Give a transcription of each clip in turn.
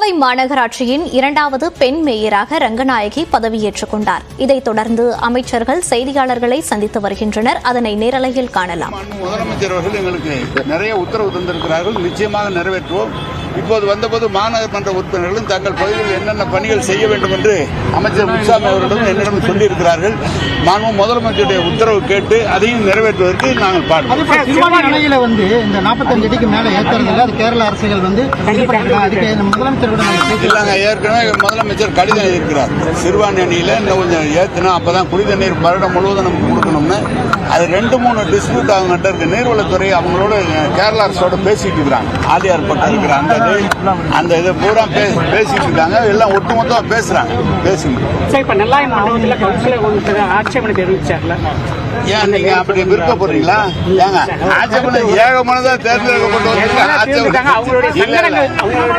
கோவை மாநகராட்சியின் இரண்டாவது பெண் மேயராக ரங்கநாயகி பதவியேற்றுக் கொண்டார். இதைத் தொடர்ந்து அமைச்சர்கள் செய்தியாளர்களை சந்தித்து வருகின்றனர். அதனை நேரலையில் காணலாம். முதலமைச்சர் அவர்கள் எங்களுக்கு நிறைய உத்தரவு தந்திருக்கிறார்கள், நிச்சயமாக நிறைவேற்றுவோம். இப்போது வந்தபோது மாநகரமன்ற உறுப்பினர்களும் தங்கள் பகுதியில் என்னென்ன பணிகள் செய்ய வேண்டும் என்று அமைச்சர் முத்துசாமி அவர்களிடம் என்னிடம் சொல்லியிருக்கிறார்கள். முதலமைச்சருடைய உத்தரவு கேட்டு அதையும் நிறைவேற்றுவதற்கு நாங்கள் பாடுபடுவோம். நிலையில இந்த 45 அடிக்கு மேல ஏற்கிறது அது கேரள அரசுகள் இல்லங்க, ஏற்கனவே முதலமைச்சர் கடிதம் இருக்கிறார். சிறுவாணி அணியில இன்னும் கொஞ்சம் ஏற்றினா அப்பதான் குடி தண்ணீர் வருடம் முழுவதும் நமக்கு கொடுக்கணும்னு. அது 2-3 டிஸ்பியூட் அவங்ககிட்ட இருக்கு. நீர்வளத்துறை அவங்களோட கேரள அரசோட பேசிட்டு இருக்கிறாங்க. ஆலியார் பக்கம் இருக்கிற அந்த இதை பூரா பேசிட்டு இருக்காங்க. எல்லாம் ஒட்டுமொத்தமா பேசுறாங்க. ஆட்சேபனை தெரிவிச்சார்ல, ஏன் நீங்க அப்படி விருப்ப போறீங்களா? ஏங்க ஆட்சேபனை ஏகமானதா தேர்ந்தெடுக்கப்பட்டு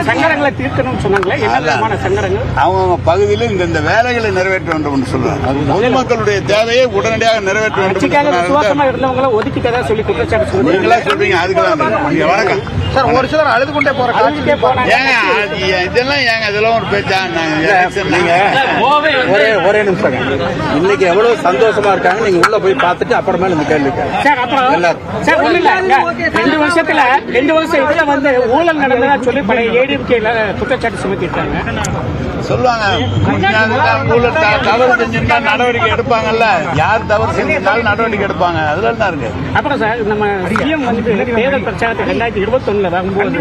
சங்கடங்களை தீர்க்கணும்னு சொன்னாங்களே, அவங்க பகுதியில் இந்த வேலைகளை நிறைவேற்ற வேண்டும் என்று சொல்றாங்க. பொதுமக்களுடைய தேவையை உடனடியாக நிறைவேற்ற வேண்டும் இருந்தவங்களை ஒதுக்கிட்டதா சொல்லி குற்றச்சாட்டு நீங்களா சொல்றீங்க. அதுக்குதான் வணக்கம் சார். ஒரு சிலர் அழுது கொண்டே இதெல்லாம் ஏங்க இதெல்லாம் ஒரு பேச்சா? ஒரே நிமிஷம். இன்னைக்கு எவ்வளவு சந்தோஷமா இருக்காங்க, நீங்க உள்ள போய் பார்த்துட்டு அப்புறமேல இந்த கேள்வி 2 வருஷத்துல 2 வருஷம் இதுல ஊழல் நடந்ததா சொல்லி பழைய ஏடிஎம்கேல குற்றச்சாட்டு சுமத்திட்டாங்க. சொல்லுவாங்க தவறு செஞ்சிருந்தா நடவடிக்கை எடுப்பாங்கல்ல. யார் தவறு செஞ்சிருந்தாலும் நடவடிக்கை எடுப்பாங்க. அதுல என்ன இருக்கு? அப்புறம் சார், நம்ம சிஎம் தேர்தல் பிரச்சாரத்தை 2021 வரும்போது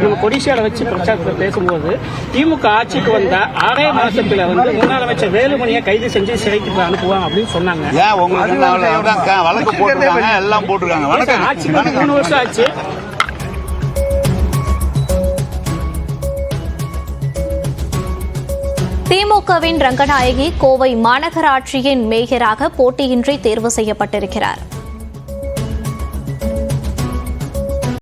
நம்ம கொடிசியால வச்சு பிரச்சாரத்தை பேசும்போது திமுக ஆட்சிக்கு வந்தா 6 மாசத்துல முன்னாள் அமைச்சர் வேலுமணியை கைது செஞ்சு சிறைக்கு அனுப்புவாங்க அப்படின்னு சொன்னாங்க. ஏன் உங்களுக்கு வழக்கு போட்டுருக்காங்க, எல்லாம் போட்டிருக்காங்க. ஆட்சிக்கு 3 வருஷம் ஆச்சு. திமுகவின் ரங்கநாயகி கோவை மாநகராட்சியின் மேயராக போட்டியின்றி தேர்வு செய்யப்பட்டிருக்கிறார்.